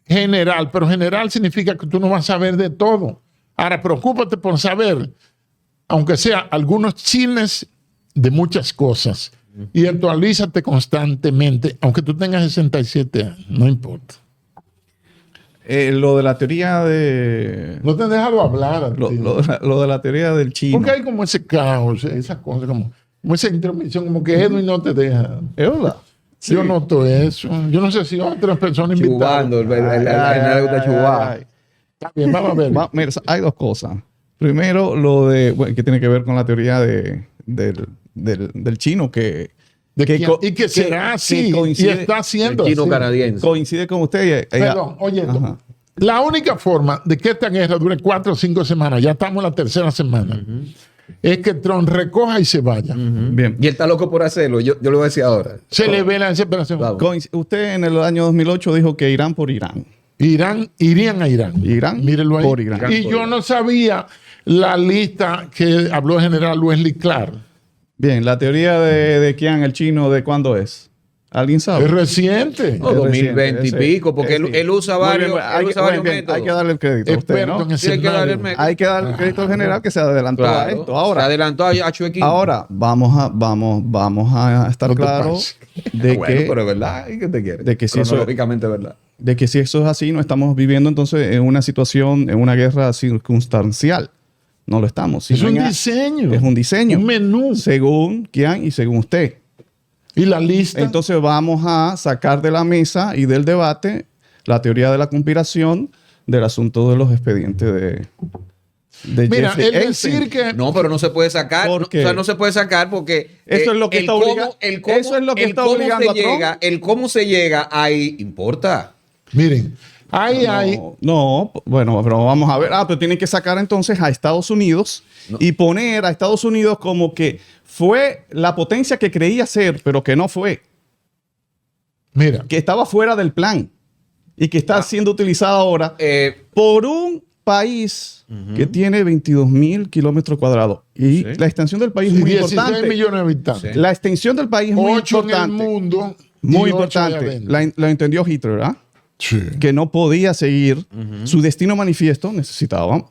general, pero general significa que tú no vas a saber de todo. Ahora, preocúpate por saber, aunque sea algunos chiles de muchas cosas, y actualízate constantemente, aunque tú tengas 67 años, no importa.
Lo de la teoría de...
No te he dejado hablar.
Lo de la teoría del chino.
Porque hay como ese caos, esas cosas, como esa intromisión, como que Edwin no te deja.
¿Es verdad? Sí.
Yo noto eso. Yo no sé si otras personas invitadas.
Chubando, le gusta chubar.
Está bien, vamos a ver.
Mira, hay 2 cosas. Primero, lo de... Bueno, que tiene que ver con la teoría del chino que
será así y está haciendo
el chino
así.
Canadiense.
Coincide con usted.
Perdón, oye, la única forma de que esta guerra dure 4 o 5 semanas, ya estamos en la 3ª semana, es que Trump recoja y se vaya.
Bien.
Y él está loco por hacerlo. Yo lo voy a decir ahora.
Se le ve la desesperación.
Usted en el año 2008 dijo que Irán por Irán.
Irían a Irán. Mírenlo ahí.
Por Irán.
Y yo no sabía la lista que habló el general Wesley Clark.
Bien, la teoría de Qian, el chino, ¿de cuándo es? ¿Alguien sabe?
Es reciente.
No, 2020 y pico, porque él usa varios, métodos.
Hay que darle el crédito a usted, ¿no?
Sí,
hay que darle el
hay que darle el crédito al general que se adelantó a esto. Ahora,
se adelantó a Chuequín.
Ahora, vamos a estar claros de
bueno,
que...
pero es verdad. ¿Y qué te quiere?
De que si eso,
cronológicamente es verdad.
De que si eso es así, no estamos viviendo entonces en una situación, en una guerra circunstancial. No lo estamos.
Es un diseño.
Es un diseño.
Un menú.
Según Qian y según usted.
Y la lista.
Entonces vamos a sacar de la mesa y del debate la teoría de la conspiración del asunto de los expedientes de
Mira,
Jeffrey
el
Epstein.
decir que...
No, pero no se puede sacar.
¿Por qué?
O sea, no se puede sacar porque...
Eso es lo que está obligando. Eso es lo que está obligando a Trump.
El cómo se llega ahí importa.
Miren,
No, bueno, pero vamos a ver. Pero tienen que sacar entonces a Estados Unidos y poner a Estados Unidos como que fue la potencia que creía ser, pero que no fue.
Mira.
Que estaba fuera del plan y que está siendo utilizada ahora por un país que tiene 22,000 kilómetros cuadrados. Y la extensión del país es muy
16
importante.
millones de habitantes.
Sí. La extensión del país es muy
8
importante.
en el mundo.
Muy importante. Lo entendió Hitler, ¿verdad?
Sí.
Que no podía seguir su destino manifiesto, necesitaba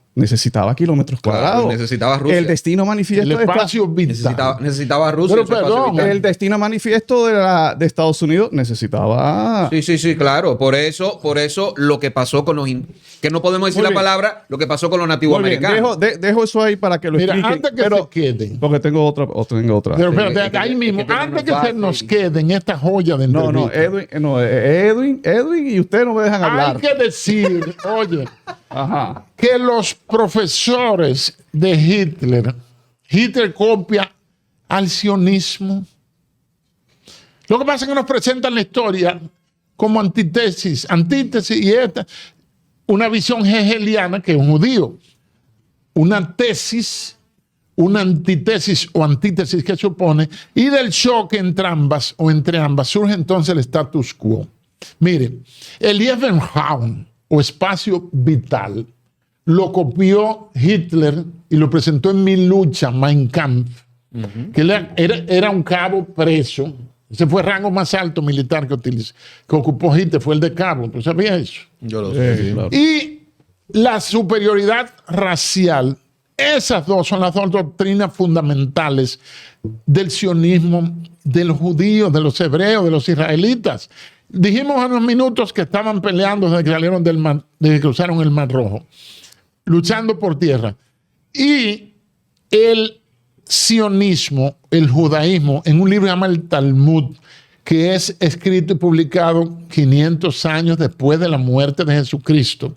kilómetros cuadrados.
Necesitaba Rusia.
El destino manifiesto
el espacio vital.
Necesitaba Rusia.
Pero perdón,
el destino manifiesto de Estados Unidos necesitaba...
Sí, claro. Por eso lo que pasó con los... que no podemos decir la palabra, lo que pasó con los nativos americanos.
Dejo eso ahí para que lo expliquen.
Antes que se queden.
Porque tengo otra.
Pero espérate, ahí mismo, antes que se nos queden esta joya de entrevista.
Edwin y usted no me dejan hablar.
Hay que decir, oye,
Ajá.
que los profesores de Hitler copia al sionismo. Lo que pasa es que nos presentan la historia como antítesis y esta, una visión hegeliana que es un judío, una tesis, una antitesis o antítesis que supone, y del choque entre ambas surge entonces el status quo. Mire, el Lebensraum o espacio vital lo copió Hitler y lo presentó en Mi lucha, Mein Kampf, que era un cabo preso. Ese fue el rango más alto militar que ocupó Hitler, fue el de cabo. ¿Tú sabías eso?
Yo lo sé. Sí.
Claro.
Y la superioridad racial, esas dos son las dos doctrinas fundamentales del sionismo, de los judíos, de los hebreos, de los israelitas. Dijimos hace unos minutos que estaban peleando desde que salieron del mar, desde que cruzaron el Mar Rojo, luchando por tierra. Y el sionismo, el judaísmo, en un libro que se llama el Talmud, que es escrito y publicado 500 años después de la muerte de Jesucristo.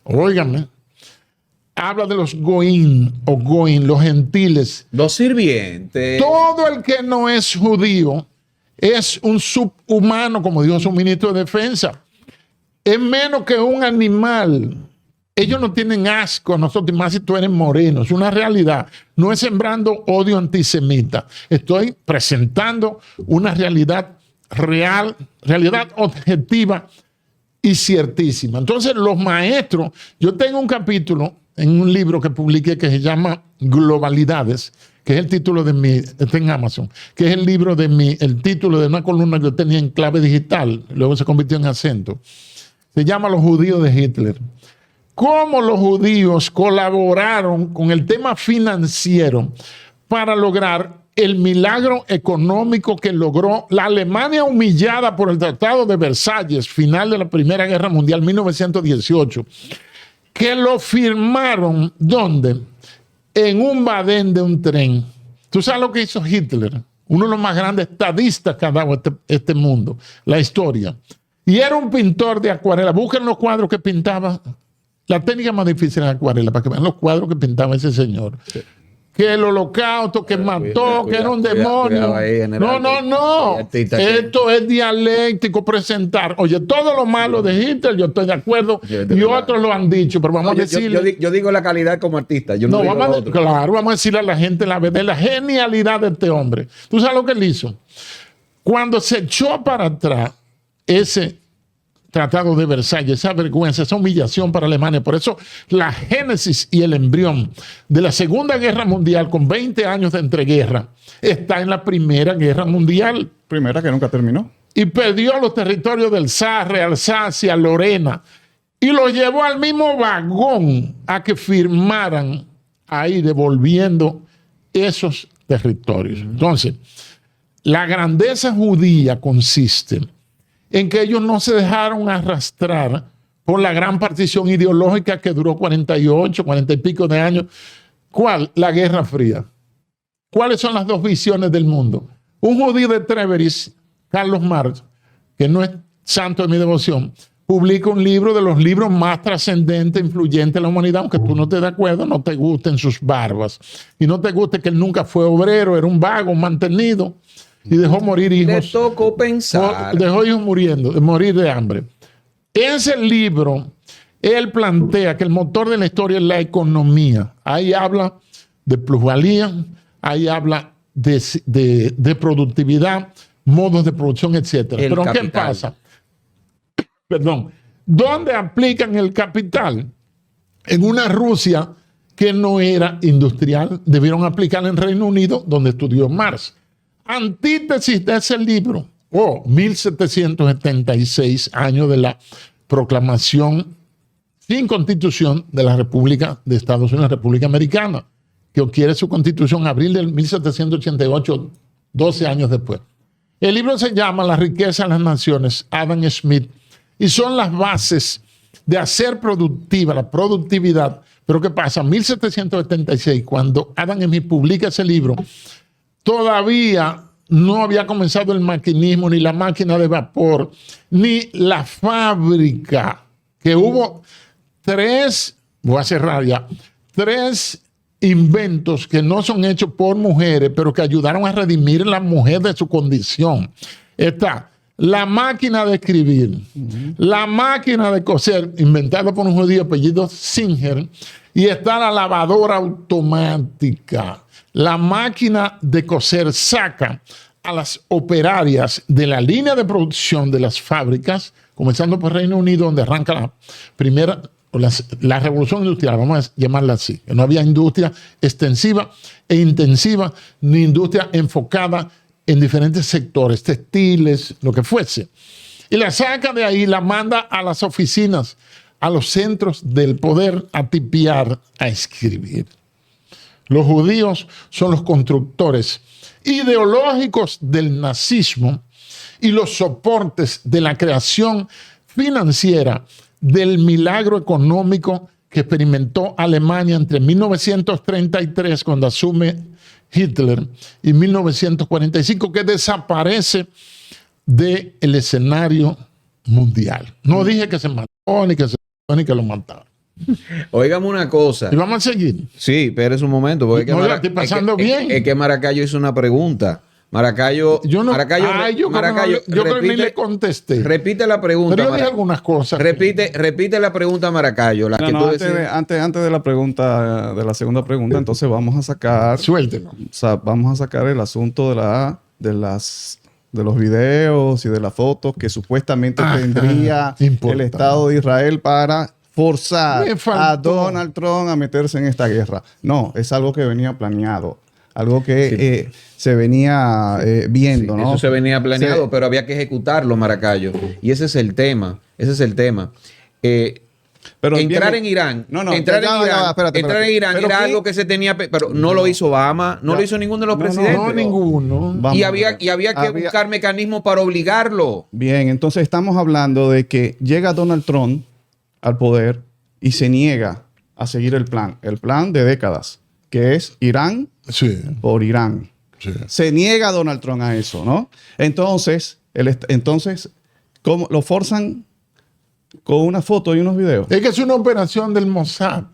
Óigame, habla de los goín o goín, los gentiles.
Los sirvientes.
Todo el que no es judío es un subhumano, como dijo su ministro de Defensa. Es menos que un animal. Ellos no tienen asco a nosotros, más si tú eres moreno. Es una realidad. No es sembrando odio antisemita. Estoy presentando una realidad real, realidad objetiva y ciertísima. Entonces, los maestros, yo tengo un capítulo en un libro que publiqué que se llama Globalidades, que es el título de está en Amazon, que es el título de una columna que yo tenía en Clave Digital, luego se convirtió en Acento. Se llama Los judíos de Hitler. Cómo los judíos colaboraron con el tema financiero para lograr el milagro económico que logró la Alemania humillada por el Tratado de Versalles, final de la Primera Guerra Mundial, 1918, que lo firmaron, ¿dónde? En un badén de un tren. ¿Tú sabes lo que hizo Hitler? Uno de los más grandes estadistas que ha dado este mundo, la historia. Y era un pintor de acuarela. Busquen los cuadros que pintaba. La técnica más difícil es la acuarela, para que vean los cuadros que pintaba ese señor. Sí. Que el holocausto, que mató, que era un demonio. No. Esto es dialéctico, presentar. Oye, todo lo malo de Hitler, yo estoy de acuerdo, y otros lo han dicho, pero vamos a decirle...
Yo digo la calidad como artista, yo no digo lo otro.
Claro, vamos a decirle a la gente de la genialidad de este hombre. ¿Tú sabes lo que él hizo? Cuando se echó para atrás ese Tratado de Versalles, esa vergüenza, esa humillación para Alemania. Por eso la génesis y el embrión de la Segunda Guerra Mundial, con 20 años de entreguerra, está en la Primera Guerra Mundial.
Primera que nunca terminó.
Y perdió los territorios del Sarre, Alsacia, Lorena, y los llevó al mismo vagón a que firmaran ahí, devolviendo esos territorios. Entonces, la grandeza judía consiste en que ellos no se dejaron arrastrar por la gran partición ideológica que duró 48, 40 y pico de años. ¿Cuál? La Guerra Fría. ¿Cuáles son las dos visiones del mundo? Un judío de Treveris, Carlos Marx, que no es santo de mi devoción, publica un libro de los libros más trascendentes, influyentes de la humanidad, aunque tú no estés de acuerdo, no te gusten sus barbas, y no te guste que él nunca fue obrero, era un vago, un mantenido, y dejó morir hijos.
Le tocó pensar.
Dejó hijos morir de hambre. En ese libro, él plantea que el motor de la historia es la economía. Ahí habla de plusvalía, ahí habla de productividad, modos de producción, etc. Pero capital. ¿Qué pasa? Perdón. ¿Dónde aplican el capital? En una Rusia que no era industrial. Debieron aplicarlo en Reino Unido, donde estudió Marx. Antítesis de ese libro, 1776 años de la proclamación sin constitución de la República de Estados Unidos, la República Americana, que adquiere su constitución en abril del 1788, 12 años después. El libro se llama La riqueza de las naciones, Adam Smith, y son las bases de hacer productiva, la productividad. Pero ¿qué pasa? En 1776, cuando Adam Smith publica ese libro, todavía no había comenzado el maquinismo, ni la máquina de vapor, ni la fábrica, que hubo tres inventos que no son hechos por mujeres, pero que ayudaron a redimir a la mujer de su condición. Está la máquina de escribir, la máquina de coser, inventada por un judío apellido Singer, y está la lavadora automática. La máquina de coser saca a las operarias de la línea de producción de las fábricas, comenzando por Reino Unido, donde arranca la primera, la revolución industrial, vamos a llamarla así. No había industria extensiva e intensiva, ni industria enfocada en diferentes sectores, textiles, lo que fuese. Y la saca de ahí, la manda a las oficinas, a los centros del poder, a tipear, a escribir. Los judíos son los constructores ideológicos del nazismo y los soportes de la creación financiera del milagro económico que experimentó Alemania entre 1933, cuando asume Hitler, y 1945, que desaparece del escenario mundial. No dije que se mató, ni que lo mataron.
Óigame una cosa.
Y vamos a seguir.
Sí, pero es un momento. Porque
No, la estoy pasando bien.
Es que Maracayo hizo una pregunta. Maracayo,
Yo creo que ni le contesté.
Repite la pregunta.
Pero yo dije algunas cosas.
Repite la pregunta, Maracayo. La que tú decías.
Antes de la pregunta, de la segunda pregunta, entonces vamos a sacar.
Suéltelo.
O sea, vamos a sacar el asunto de los videos y de las fotos que supuestamente tendría el Estado de Israel para forzar a Donald Trump a meterse en esta guerra. No, es algo que venía planeado. Algo que se venía viendo,
Sí,
¿no?
eso se venía planeado, pero había que ejecutarlo, Maracayo. Y ese es el tema.
Pero
entrar en Irán, entrar en Irán era algo que se tenía, pero no lo hizo Obama, no lo hizo ninguno de los presidentes.
No, ninguno.
Y había que buscar mecanismos para obligarlo.
Bien, entonces estamos hablando de que llega Donald Trump al poder y se niega a seguir el plan de décadas, que es Irán por Irán.
Sí.
Se niega Donald Trump a eso, ¿no? Entonces, ¿cómo lo forzan con una foto y unos videos?
Es que es una operación del Mossad.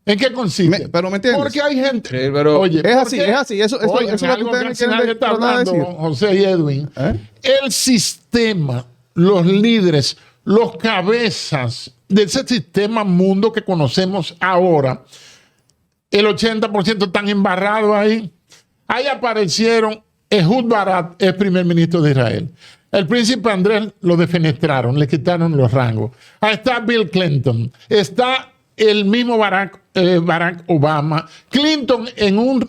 ¿En qué consiste?
Pero me entiendes.
Porque hay gente.
Sí, pero
es así. Eso es lo que
algo
ustedes me
casi nadie
quieren
está
tratar de
hablando,
decir.
José y Edwin. El sistema, los líderes, los cabezas de ese sistema mundo que conocemos ahora, el 80% están embarrados ahí. Ahí aparecieron Ehud Barak, el primer ministro de Israel. El príncipe Andrés lo defenestraron, le quitaron los rangos. Ahí está Bill Clinton. Está el mismo Barack Obama. Clinton en un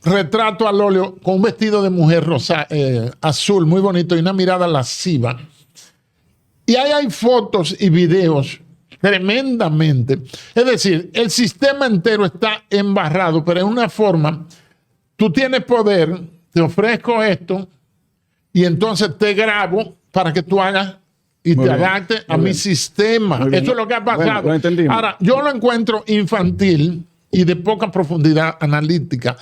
retrato al óleo con un vestido de mujer rosa, azul, muy bonito, y una mirada lasciva. Y ahí hay fotos y videos tremendamente. Es decir, el sistema entero está embarrado, pero en una forma, tú tienes poder, te ofrezco esto, y entonces te grabo para que tú hagas y te adaptes a mi sistema. Eso es lo que ha pasado.
Bueno,
ahora, yo lo encuentro infantil y de poca profundidad analítica.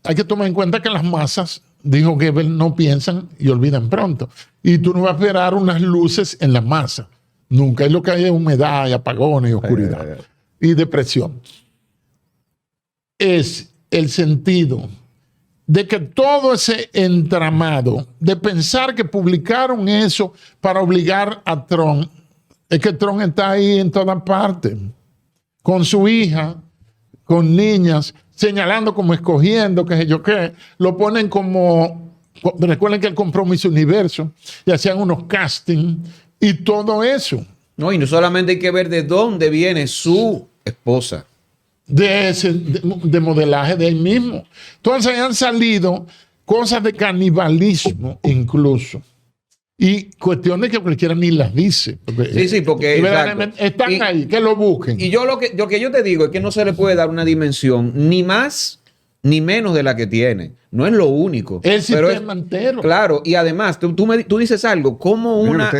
Hay que tomar en cuenta que las masas, dijo Goebbels, no piensan y olvidan pronto. Y tú no vas a esperar unas luces en la masa. Nunca. Es lo que hay es humedad y apagones y oscuridad y depresión. Es el sentido de que todo ese entramado de pensar que publicaron eso para obligar a Trump, es que Trump está ahí en todas partes, con su hija, con niñas, señalando como escogiendo, qué sé yo qué, lo ponen como, recuerden que él compró Miss Universo y hacían unos castings y todo eso.
No, y no solamente hay que ver de dónde viene su esposa.
De modelaje de él mismo. Entonces han salido cosas de canibalismo incluso. Y cuestiones que cualquiera ni las dice.
Sí, porque
están ahí, que lo busquen.
Y yo lo que yo te digo es que no se le puede dar una dimensión ni más ni menos de la que tiene. no es lo único.
El sistema entero.
Claro, y además, tú dices algo, como una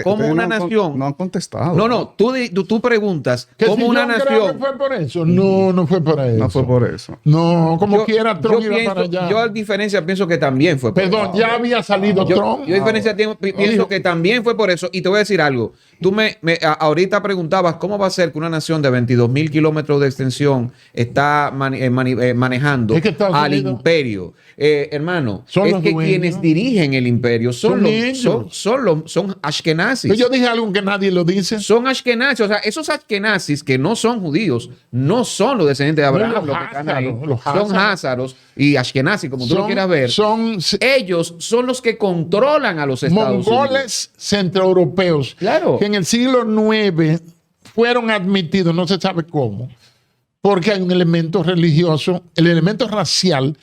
nación...
No han contestado.
No, tú preguntas, ¿cómo una nación...
Creo que fue por eso. No fue por eso.
No fue por eso.
No, como quiera Trump iba para allá.
Yo a diferencia pienso que también fue por eso.
Perdón, ya había salido Trump.
Yo a diferencia pienso que también fue por eso. Y te voy a decir algo. Tú ahorita preguntabas cómo va a ser que una nación de 22,000 kilómetros de extensión está manejando al imperio. Hermano, es que quienes dirigen el imperio son ashkenazis.
Pero yo dije algo que nadie lo dice.
Son ashkenazis. O sea, esos ashkenazis que no son judíos, no son los descendientes de Abraham. Son házaros y ashkenazis, como tú lo quieras ver. Ellos son los que controlan a los Estados Unidos.
Mongoles centroeuropeos.
Claro.
Que en el siglo IX fueron admitidos, no se sabe cómo, porque hay un elemento religioso, el elemento racial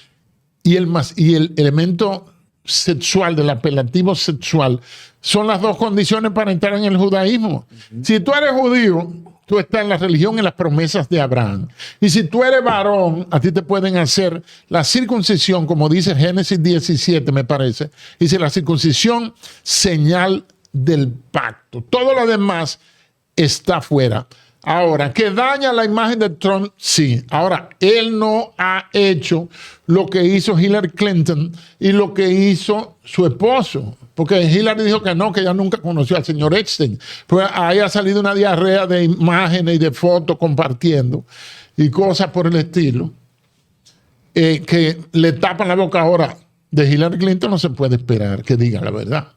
y el elemento sexual, del apelativo sexual, son las dos condiciones para entrar en el judaísmo. Si tú eres judío, tú estás en la religión y las promesas de Abraham. Y si tú eres varón, a ti te pueden hacer la circuncisión, como dice Génesis 17, me parece. Dice la circuncisión, señal del pacto. Todo lo demás está fuera. Ahora, ¿que daña la imagen de Trump? Sí. Ahora, él no ha hecho lo que hizo Hillary Clinton y lo que hizo su esposo. Porque Hillary dijo que no, que ella nunca conoció al señor Epstein. Pues ahí ha salido una diarrea de imágenes y de fotos compartiendo y cosas por el estilo que le tapan la boca. Ahora. De Hillary Clinton no se puede esperar que diga la verdad.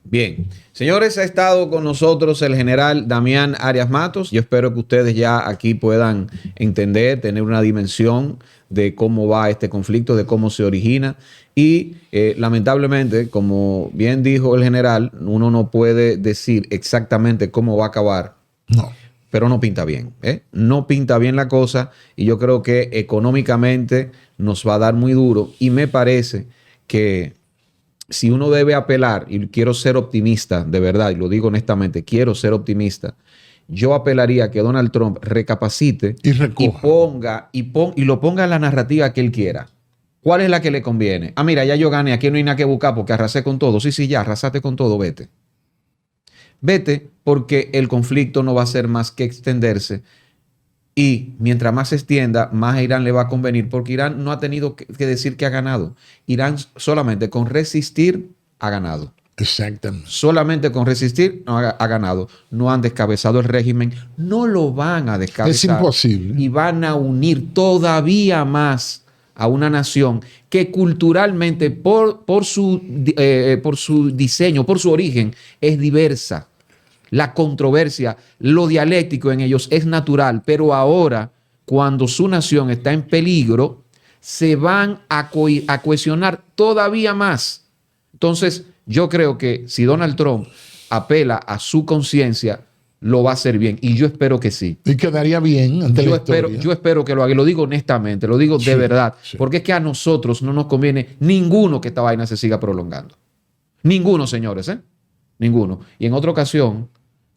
Bien, señores, ha estado con nosotros el general Damián Arias Matos. Yo espero que ustedes ya aquí puedan entender, tener una dimensión de cómo va este conflicto, de cómo se origina. Y lamentablemente, como bien dijo el general, uno no puede decir exactamente cómo va a acabar.
No.
Pero no pinta bien, ¿eh? No pinta bien la cosa y yo creo que económicamente nos va a dar muy duro y me parece que si uno debe apelar, y quiero ser optimista, de verdad, y lo digo honestamente, quiero ser optimista, yo apelaría a que Donald Trump recapacite y lo ponga en la narrativa que él quiera. ¿Cuál es la que le conviene? Ah, mira, ya yo gané, aquí no hay nada que buscar porque arrasé con todo. Sí, ya, arrasaste con todo, vete. Vete porque el conflicto no va a ser más que extenderse y mientras más se extienda, más a Irán le va a convenir porque Irán no ha tenido que decir que ha ganado. Irán solamente con resistir ha ganado.
Exactamente.
Solamente con resistir ha ganado. No han descabezado el régimen, no lo van a descabezar.
Es imposible.
Y van a unir todavía más a una nación que culturalmente, por su diseño, por su origen, es diversa. La controversia, lo dialéctico en ellos es natural, pero ahora, cuando su nación está en peligro, se van a cohesionar todavía más. Entonces, yo creo que si Donald Trump apela a su conciencia, lo va a hacer bien. Y yo espero que sí.
Y quedaría bien ante la historia.
Yo espero que lo haga. Lo digo honestamente, lo digo de verdad. Sí. Porque es que a nosotros no nos conviene ninguno que esta vaina se siga prolongando. Ninguno, señores, ¿eh? Ninguno. Y en otra ocasión,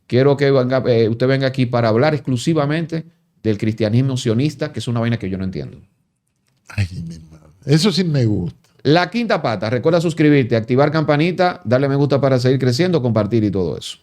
quiero que usted venga aquí para hablar exclusivamente del cristianismo sionista, que es una vaina que yo no entiendo.
Ay, mi madre. Eso sí me gusta.
La quinta pata. Recuerda suscribirte, activar campanita, darle me gusta para seguir creciendo, compartir y todo eso.